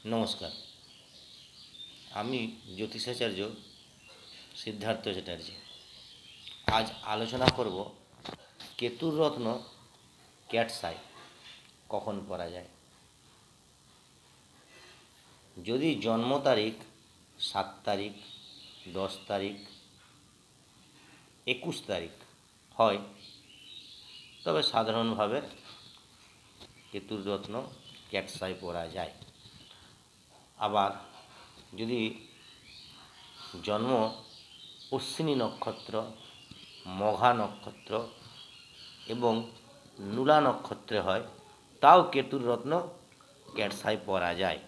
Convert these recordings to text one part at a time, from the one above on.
নমস্কার, আমি জ্যোতিষাচার্য সিদ্ধার্থ চ্যাটার্জি। আজ আলোচনা করব কেতুর রত্ন ক্যাটসআই কখন পরা যায়। যদি জন্ম তারিখ 7 তারিখ, 10 তারিখ, 21 তারিখ হয় তবে সাধারণভাবে কেতুর রত্ন ক্যাটসআই পরা যায়। আবার যদি জন্ম অশ্বিনী নক্ষত্র, মঘা নক্ষত্র এবং মূলা নক্ষত্রে হয় তাও কেতুর রত্ন ক্যাটসআই পরা যায়।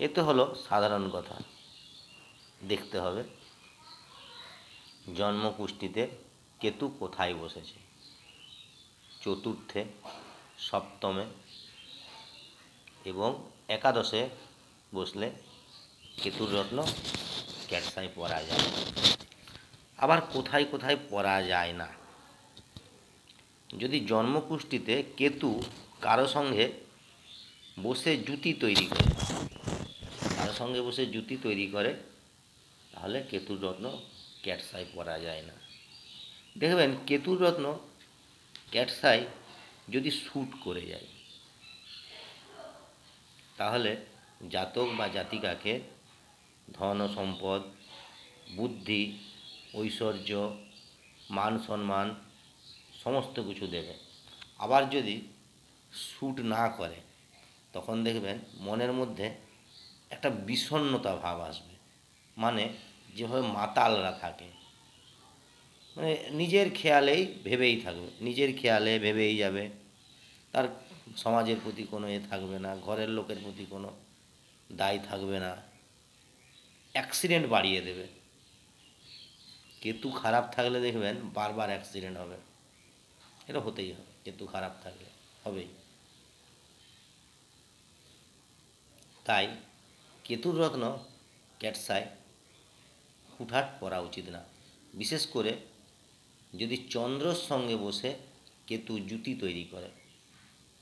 এতে হলো সাধারণ কথা। দেখতে হবে জন্মকুষ্ঠিতে কেতু কোথায় বসেছে, চতুর্থে, সপ্তমে এবং একাদশে বসলে কেতুর রত্ন ক্যাটসআই পরা যায়। আবার কোথায় কোথায় পরা যায় না। যদি জন্মকুষ্ঠিতে কেতু কারো সঙ্গে বসে জুতি তৈরি করে, তাহলে কেতুর রত্ন ক্যাটসআই পরা যায় না। দেখবেন কেতুর রত্ন ক্যাটসআই যদি শ্যুট করে যায় তাহলে জাতক বা জাতিকাকে ধন ও সম্পদ, বুদ্ধি, ঐশ্বর্য, মান সম্মান সমস্ত কিছু দেবে। আবার যদি শ্যুট না করে তখন দেখবেন মনের মধ্যে একটা বিষণ্ণতা ভাব আসবে। মানে যেভাবে মাতালরা থাকে, মানে নিজের খেয়ালেই ভেবেই থাকবে, নিজের খেয়ালে ভেবেই যাবে। তার সমাজের প্রতি কোনো থাকবে না, ঘরের লোকের প্রতি কোনো দায় থাকবে না। অ্যাক্সিডেন্ট বাড়িয়ে দেবে। কেতু খারাপ থাকলে দেখবেন বারবার অ্যাক্সিডেন্ট হবে। এটা হতেই হবে, কেতু খারাপ থাকলে হবেই। তাই কেতুর রত্ন ক্যাটসআই হুটহাট পরা উচিত না। বিশেষ করে যদি চন্দ্রর সঙ্গে বসে কেতু জুতি তৈরি করে।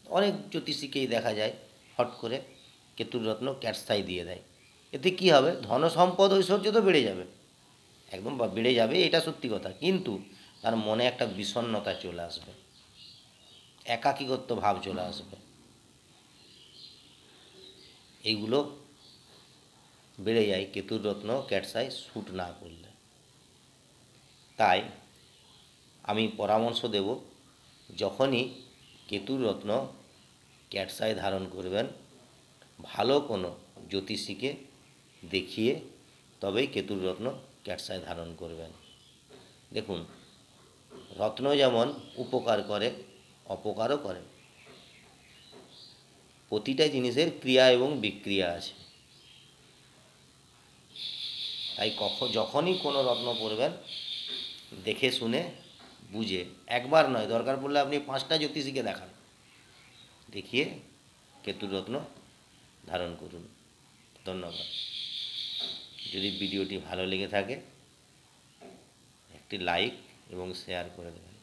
অনেক জ্যোতিষীকেই দেখা যায় হট করে কেতুর রত্ন ক্যাটসআই দিয়ে দেয়। এতে কি হবে? ধন সম্পদ ঐশ্বর্য তো বেড়ে যাবে, একদম বেড়ে যাবে, এটা সত্যি কথা। কিন্তু তার মনে একটা বিষণ্ণতা চলে আসবে, একাকিত্ব ভাব চলে আসবে। এইগুলো বেড়ে যায় কেতুর রত্ন ক্যাটসআই শ্যুট না করলে। তাই আমি পরামর্শ দেব, যখনই কেতুর রত্ন ক্যাটসআই ধারণ করবেন ভালো কোনো জ্যোতিষীকে দেখিয়ে তবেই কেতুর রত্ন ক্যাটসআই ধারণ করবেন। দেখুন, রত্ন যেমন উপকার করে অপকারও করে। প্রতিটা জিনিসের ক্রিয়া এবং বিক্রিয়া আছে। তাই যখনই কোনো রত্ন পরবেন দেখে শুনে বুঝে, একবার নয়, দরকার পড়লে আপনি 5টা জ্যোতিষীকে দেখান, দেখিয়ে কেতুর রত্ন ধারণ করুন। ধন্যবাদ। যদি ভিডিওটি ভালো লেগে থাকে একটি লাইক এবং শেয়ার করে দেবেন।